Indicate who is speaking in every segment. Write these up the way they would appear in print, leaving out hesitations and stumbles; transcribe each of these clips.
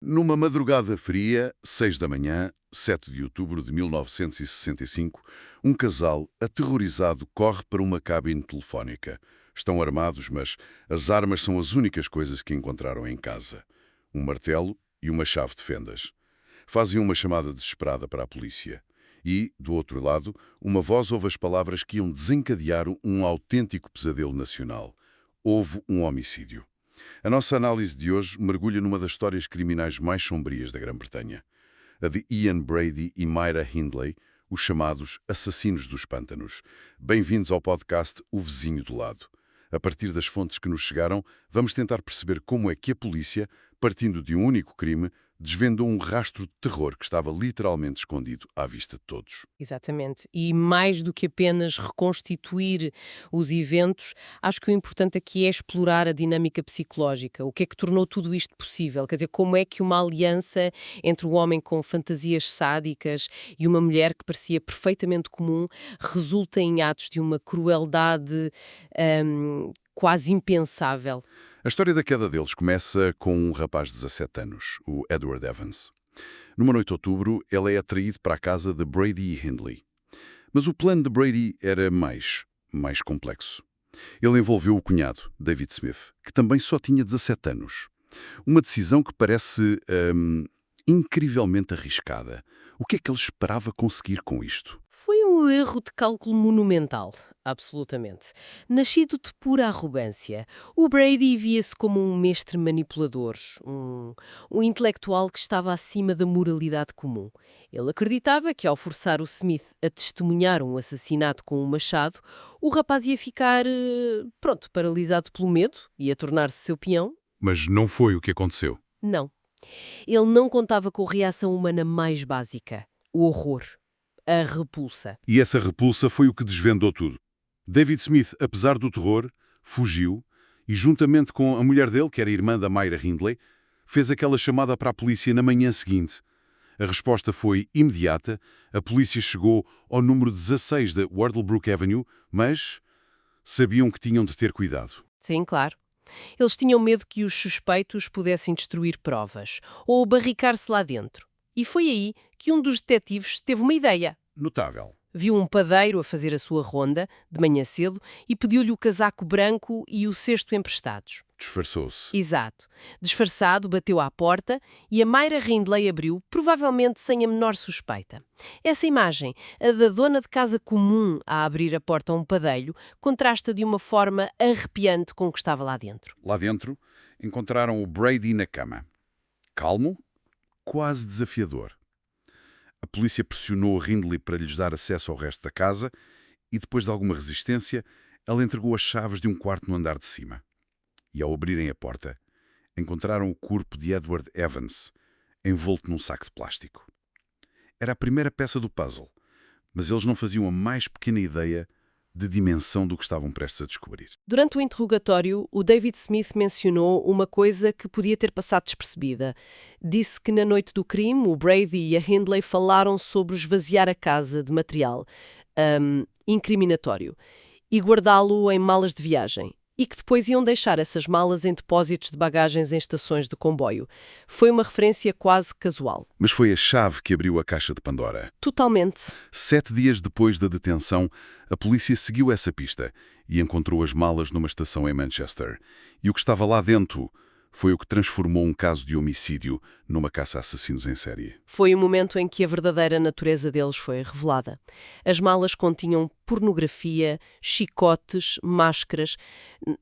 Speaker 1: Numa madrugada fria, 6 da manhã, 7 de outubro de 1965, um casal aterrorizado corre para uma cabine telefónica. Estão armados, mas as armas são as únicas coisas que encontraram em casa. Um martelo e uma chave de fendas. Fazem uma chamada desesperada para a polícia. E, do outro lado, uma voz ouve as palavras que iam desencadear um autêntico pesadelo nacional. Houve um homicídio. A nossa análise de hoje mergulha numa das histórias criminais mais sombrias da Grã-Bretanha. A de Ian Brady e Myra Hindley, os chamados Assassinos dos Pântanos. Bem-vindos ao podcast O Vizinho do Lado. A partir das fontes que nos chegaram, vamos tentar perceber como é que a polícia, partindo de um único crime, desvendou um rastro de terror que estava literalmente escondido à vista de todos.
Speaker 2: Exatamente. E mais do que apenas reconstituir os eventos, acho que o importante aqui é explorar a dinâmica psicológica. O que é que tornou tudo isto possível? Quer dizer, como é que uma aliança entre um homem com fantasias sádicas e uma mulher que parecia perfeitamente comum resulta em atos de uma crueldade quase impensável?
Speaker 1: A história da queda deles começa com um rapaz de 17 anos, o Edward Evans. Numa noite de outubro, ele é atraído para a casa de Brady e Hindley. Mas o plano de Brady era mais complexo. Ele envolveu o cunhado, David Smith, que também só tinha 17 anos. Uma decisão que parece incrivelmente arriscada. O que é que ele esperava conseguir com isto?
Speaker 2: Foi um erro de cálculo monumental, absolutamente. Nascido de pura arrogância, o Brady via-se como um mestre manipulador, um intelectual que estava acima da moralidade comum. Ele acreditava que, ao forçar o Smith a testemunhar um assassinato com um machado, o rapaz ia ficar, paralisado pelo medo e a tornar-se seu peão.
Speaker 1: Mas não foi o que aconteceu.
Speaker 2: Não. Ele não contava com a reação humana mais básica, o horror. A repulsa.
Speaker 1: E essa repulsa foi o que desvendou tudo. David Smith, apesar do terror, fugiu e, juntamente com a mulher dele, que era irmã da Myra Hindley, fez aquela chamada para a polícia na manhã seguinte. A resposta foi imediata. A polícia chegou ao número 16 da Wardlebrook Avenue, mas sabiam que tinham de ter cuidado.
Speaker 2: Sim, claro. Eles tinham medo que os suspeitos pudessem destruir provas ou barricar-se lá dentro. E foi aí que um dos detetives teve uma ideia.
Speaker 1: Notável.
Speaker 2: Viu um padeiro a fazer a sua ronda, de manhã cedo, e pediu-lhe o casaco branco e o cesto emprestados.
Speaker 1: Disfarçou-se.
Speaker 2: Exato. Disfarçado, bateu à porta e a Myra Hindley abriu, provavelmente sem a menor suspeita. Essa imagem, a da dona de casa comum a abrir a porta a um padeiro, contrasta de uma forma arrepiante com o que estava lá dentro.
Speaker 1: Lá dentro, encontraram o Brady na cama. Calmo, quase desafiador. A polícia pressionou Hindley para lhes dar acesso ao resto da casa e, depois de alguma resistência, ela entregou as chaves de um quarto no andar de cima. E, ao abrirem a porta, encontraram o corpo de Edward Evans, envolto num saco de plástico. Era a primeira peça do puzzle, mas eles não faziam a mais pequena ideia de dimensão do que estavam prestes a descobrir.
Speaker 2: Durante o interrogatório, o David Smith mencionou uma coisa que podia ter passado despercebida. Disse que na noite do crime, o Brady e a Hindley falaram sobre esvaziar a casa de material incriminatório e guardá-lo em malas de viagem. E que depois iam deixar essas malas em depósitos de bagagens em estações de comboio. Foi uma referência quase casual.
Speaker 1: Mas foi a chave que abriu a caixa de Pandora.
Speaker 2: Totalmente.
Speaker 1: 7 dias depois da detenção, a polícia seguiu essa pista e encontrou as malas numa estação em Manchester. E o que estava lá dentro foi o que transformou um caso de homicídio numa caça a assassinos em série.
Speaker 2: Foi o momento em que a verdadeira natureza deles foi revelada. As malas continham pornografia, chicotes, máscaras,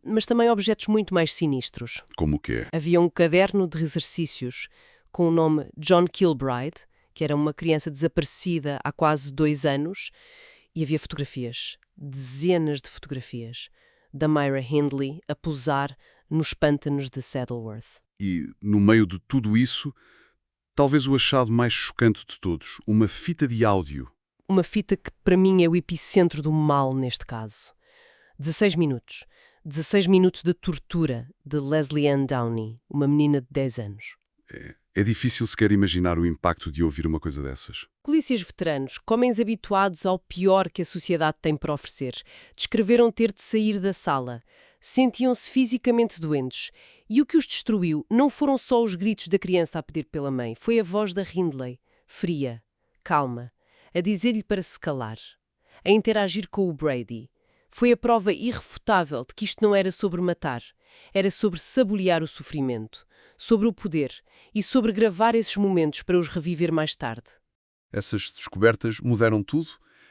Speaker 2: mas também objetos muito mais sinistros.
Speaker 1: Como o quê?
Speaker 2: Havia um caderno de exercícios com o nome John Kilbride, que era uma criança desaparecida há quase 2 anos, e havia fotografias, dezenas de fotografias, da Myra Hindley a posar nos pântanos de Saddleworth.
Speaker 1: E, no meio de tudo isso, talvez o achado mais chocante de todos, uma fita de áudio.
Speaker 2: Uma fita que, para mim, é o epicentro do mal neste caso. 16 minutos. 16 minutos de tortura de Leslie Ann Downey, uma menina de 10 anos.
Speaker 1: É difícil sequer imaginar o impacto de ouvir uma coisa dessas.
Speaker 2: Polícias veteranos, homens habituados ao pior que a sociedade tem para oferecer, descreveram ter de sair da sala. Sentiam-se fisicamente doentes. E o que os destruiu não foram só os gritos da criança a pedir pela mãe, foi a voz da Hindley, fria, calma, a dizer-lhe para se calar, a interagir com o Brady. Foi a prova irrefutável de que isto não era sobre matar, era sobre saborear o sofrimento, sobre o poder e sobre gravar esses momentos para os reviver mais tarde.
Speaker 1: Essas descobertas mudaram tudo.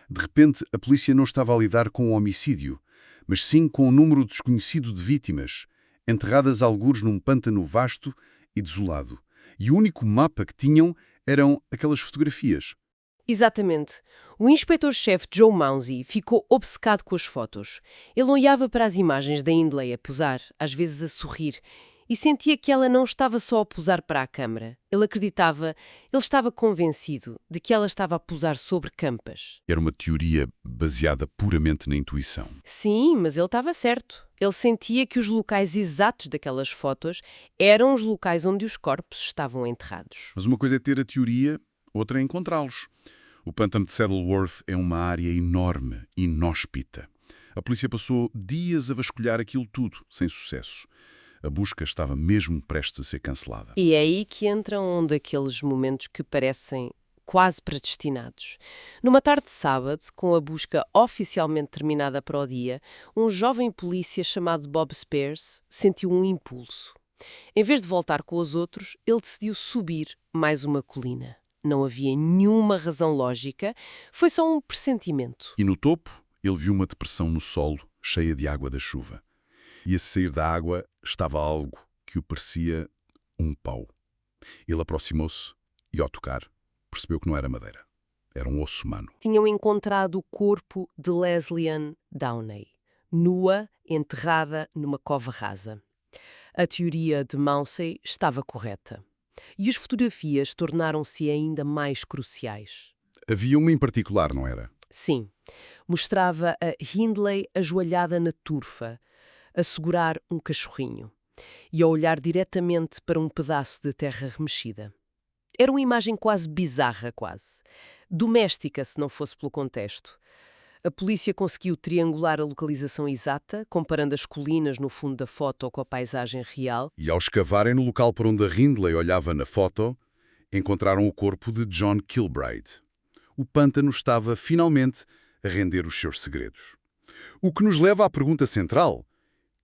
Speaker 1: De repente, a polícia não estava a lidar com um homicídio, mas sim com um número desconhecido de vítimas, enterradas algures num pântano vasto e desolado. E o único mapa que tinham eram aquelas fotografias.
Speaker 2: Exatamente. O inspetor-chefe Joe Mounsey ficou obcecado com as fotos. Ele olhava para as imagens da Hindley a posar, às vezes a sorrir, e sentia que ela não estava só a posar para a câmara. Ele estava convencido de que ela estava a posar sobre campas.
Speaker 1: Era uma teoria baseada puramente na intuição.
Speaker 2: Sim, mas ele estava certo. Ele sentia que os locais exatos daquelas fotos eram os locais onde os corpos estavam enterrados.
Speaker 1: Mas uma coisa é ter a teoria, outra é encontrá-los. O pântano de Saddleworth é uma área enorme, inóspita. A polícia passou dias a vasculhar aquilo tudo, sem sucesso. A busca estava mesmo prestes a ser cancelada.
Speaker 2: E é aí que entram um daqueles momentos que parecem quase predestinados. Numa tarde de sábado, com a busca oficialmente terminada para o dia, um jovem polícia chamado Bob Spears sentiu um impulso. Em vez de voltar com os outros, ele decidiu subir mais uma colina. Não havia nenhuma razão lógica, foi só um pressentimento.
Speaker 1: E no topo, ele viu uma depressão no solo, cheia de água da chuva. E a sair da água estava algo que o parecia um pau. Ele aproximou-se e, ao tocar, percebeu que não era madeira. Era um osso humano.
Speaker 2: Tinham encontrado o corpo de Leslie Ann Downey, nua, enterrada numa cova rasa. A teoria de Mounsey estava correta. E as fotografias tornaram-se ainda mais cruciais.
Speaker 1: Havia uma em particular, não era?
Speaker 2: Sim, mostrava a Hindley ajoelhada na turfa, a segurar um cachorrinho e a olhar diretamente para um pedaço de terra remexida. Era uma imagem quase bizarra, quase. Doméstica, se não fosse pelo contexto. A polícia conseguiu triangular a localização exata, comparando as colinas no fundo da foto com a paisagem real.
Speaker 1: E ao escavarem no local por onde a Hindley olhava na foto, encontraram o corpo de John Kilbride. O pântano estava, finalmente, a render os seus segredos. O que nos leva à pergunta central: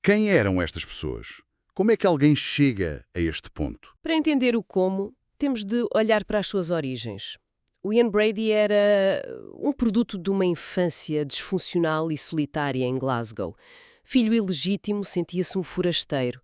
Speaker 1: quem eram estas pessoas? Como é que alguém chega a este ponto?
Speaker 2: Para entender o como, temos de olhar para as suas origens. O Ian Brady era um produto de uma infância disfuncional e solitária em Glasgow. Filho ilegítimo, sentia-se um forasteiro.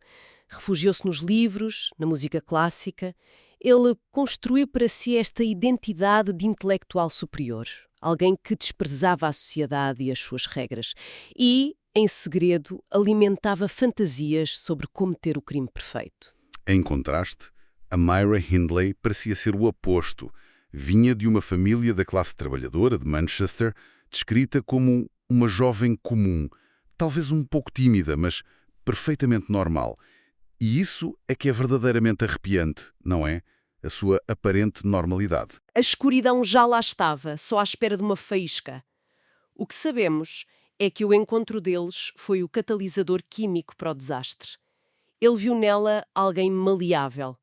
Speaker 2: Refugiou-se nos livros, na música clássica. Ele construiu para si esta identidade de intelectual superior. Alguém que desprezava a sociedade e as suas regras. E, em segredo, alimentava fantasias sobre cometer o crime perfeito.
Speaker 1: Em contraste, a Myra Hindley parecia ser o oposto. Vinha de uma família da classe trabalhadora de Manchester, descrita como uma jovem comum, talvez um pouco tímida, mas perfeitamente normal. E isso é que é verdadeiramente arrepiante, não é? A sua aparente normalidade.
Speaker 2: A escuridão já lá estava, só à espera de uma faísca. O que sabemos é que o encontro deles foi o catalisador químico para o desastre. Ele viu nela alguém maleável,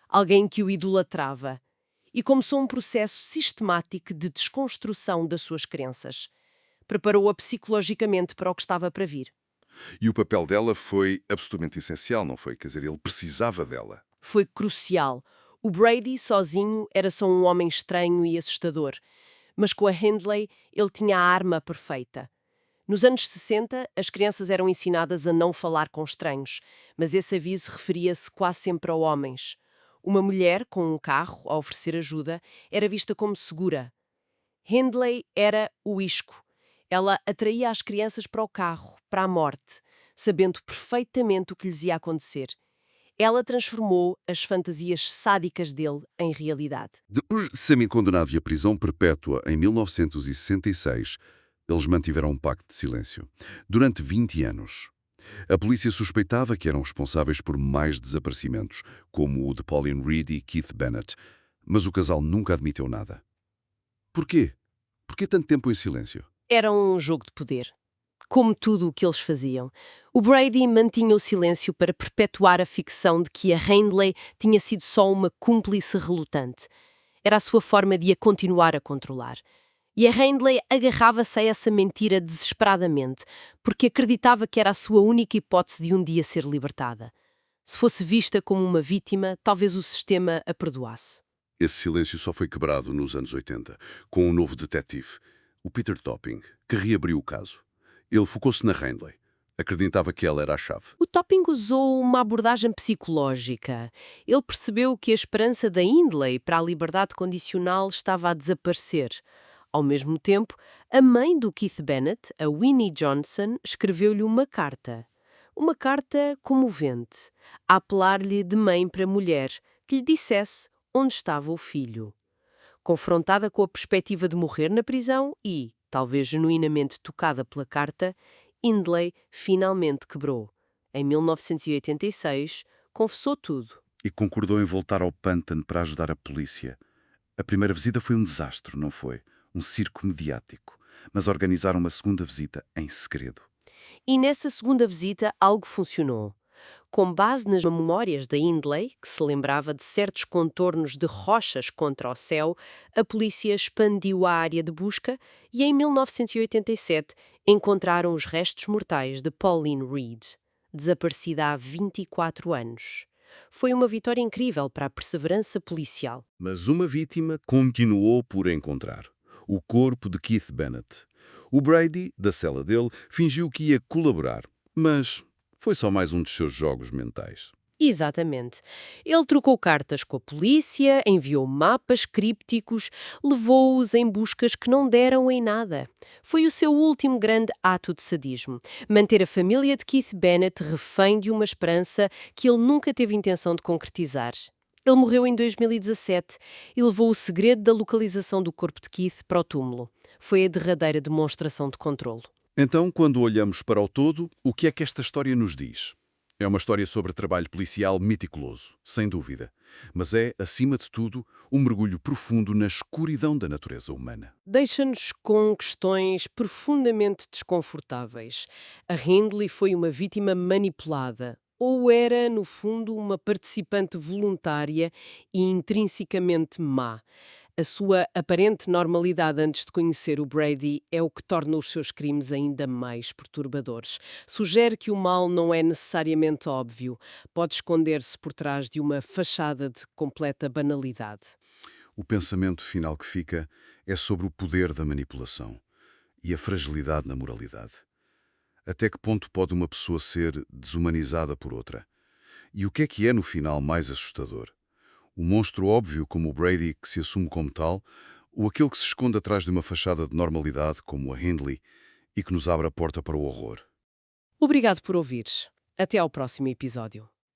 Speaker 2: alguém que o idolatrava, e começou um processo sistemático de desconstrução das suas crenças. Preparou-a psicologicamente para o que estava para vir.
Speaker 1: E o papel dela foi absolutamente essencial, não foi? Quer dizer, ele precisava dela.
Speaker 2: Foi crucial. O Brady, sozinho, era só um homem estranho e assustador. Mas com a Hindley, ele tinha a arma perfeita. Nos anos 60, as crianças eram ensinadas a não falar com estranhos, mas esse aviso referia-se quase sempre a homens. Uma mulher com um carro a oferecer ajuda era vista como segura. Hindley era o isco. Ela atraía as crianças para o carro, para a morte, sabendo perfeitamente o que lhes ia acontecer. Ela transformou as fantasias sádicas dele em realidade.
Speaker 1: Depois de serem condenados à prisão perpétua em 1966, eles mantiveram um pacto de silêncio. Durante 20 anos. A polícia suspeitava que eram responsáveis por mais desaparecimentos, como o de Pauline Reed e Keith Bennett, mas o casal nunca admitiu nada. Porquê? Porquê tanto tempo em silêncio?
Speaker 2: Era um jogo de poder. como tudo o que eles faziam. O Brady mantinha o silêncio para perpetuar a ficção de que a Hindley tinha sido só uma cúmplice relutante. Era a sua forma de a continuar a controlar. E a Hindley agarrava-se a essa mentira desesperadamente, porque acreditava que era a sua única hipótese de um dia ser libertada. Se fosse vista como uma vítima, talvez o sistema a perdoasse.
Speaker 1: Esse silêncio só foi quebrado nos anos 80, com um novo detetive, o Peter Topping, que reabriu o caso. Ele focou-se na Hindley. Acreditava que ela era a chave.
Speaker 2: O Topping usou uma abordagem psicológica. Ele percebeu que a esperança da Hindley para a liberdade condicional estava a desaparecer. Ao mesmo tempo, a mãe do Keith Bennett, a Winnie Johnson, escreveu-lhe uma carta. Uma carta comovente, a apelar-lhe de mãe para mulher, que lhe dissesse onde estava o filho. Confrontada com a perspectiva de morrer na prisão e, talvez genuinamente tocada pela carta, Hindley finalmente quebrou. Em 1986, confessou tudo.
Speaker 1: E concordou em voltar ao pântano para ajudar a polícia. A primeira visita foi um desastre, não foi? Um circo mediático. Mas organizaram uma segunda visita em segredo.
Speaker 2: E nessa segunda visita algo funcionou. Com base nas memórias da Hindley, que se lembrava de certos contornos de rochas contra o céu, a polícia expandiu a área de busca e em 1987 encontraram os restos mortais de Pauline Reed, desaparecida há 24 anos. Foi uma vitória incrível para a perseverança policial.
Speaker 1: Mas uma vítima continuou por encontrar. O corpo de Keith Bennett. O Brady, da cela dele, fingiu que ia colaborar, mas foi só mais um dos seus jogos mentais.
Speaker 2: Exatamente. Ele trocou cartas com a polícia, enviou mapas crípticos, levou-os em buscas que não deram em nada. Foi o seu último grande ato de sadismo. Manter a família de Keith Bennett refém de uma esperança que ele nunca teve intenção de concretizar. Ele morreu em 2017 e levou o segredo da localização do corpo de Keith para o túmulo. Foi a derradeira demonstração de controlo.
Speaker 1: Então, quando olhamos para o todo, o que é que esta história nos diz? É uma história sobre trabalho policial meticuloso, sem dúvida. Mas é, acima de tudo, um mergulho profundo na escuridão da natureza humana.
Speaker 2: Deixa-nos com questões profundamente desconfortáveis. A Hindley foi uma vítima manipulada, ou era, no fundo, uma participante voluntária e intrinsecamente má. A sua aparente normalidade antes de conhecer o Brady é o que torna os seus crimes ainda mais perturbadores. Sugere que o mal não é necessariamente óbvio, pode esconder-se por trás de uma fachada de completa banalidade.
Speaker 1: O pensamento final que fica é sobre o poder da manipulação e a fragilidade na moralidade. Até que ponto pode uma pessoa ser desumanizada por outra? E o que é no final mais assustador? O monstro óbvio como o Brady, que se assume como tal, ou aquele que se esconde atrás de uma fachada de normalidade como a Hindley e que nos abre a porta para o horror?
Speaker 2: Obrigado por ouvires. Até ao próximo episódio.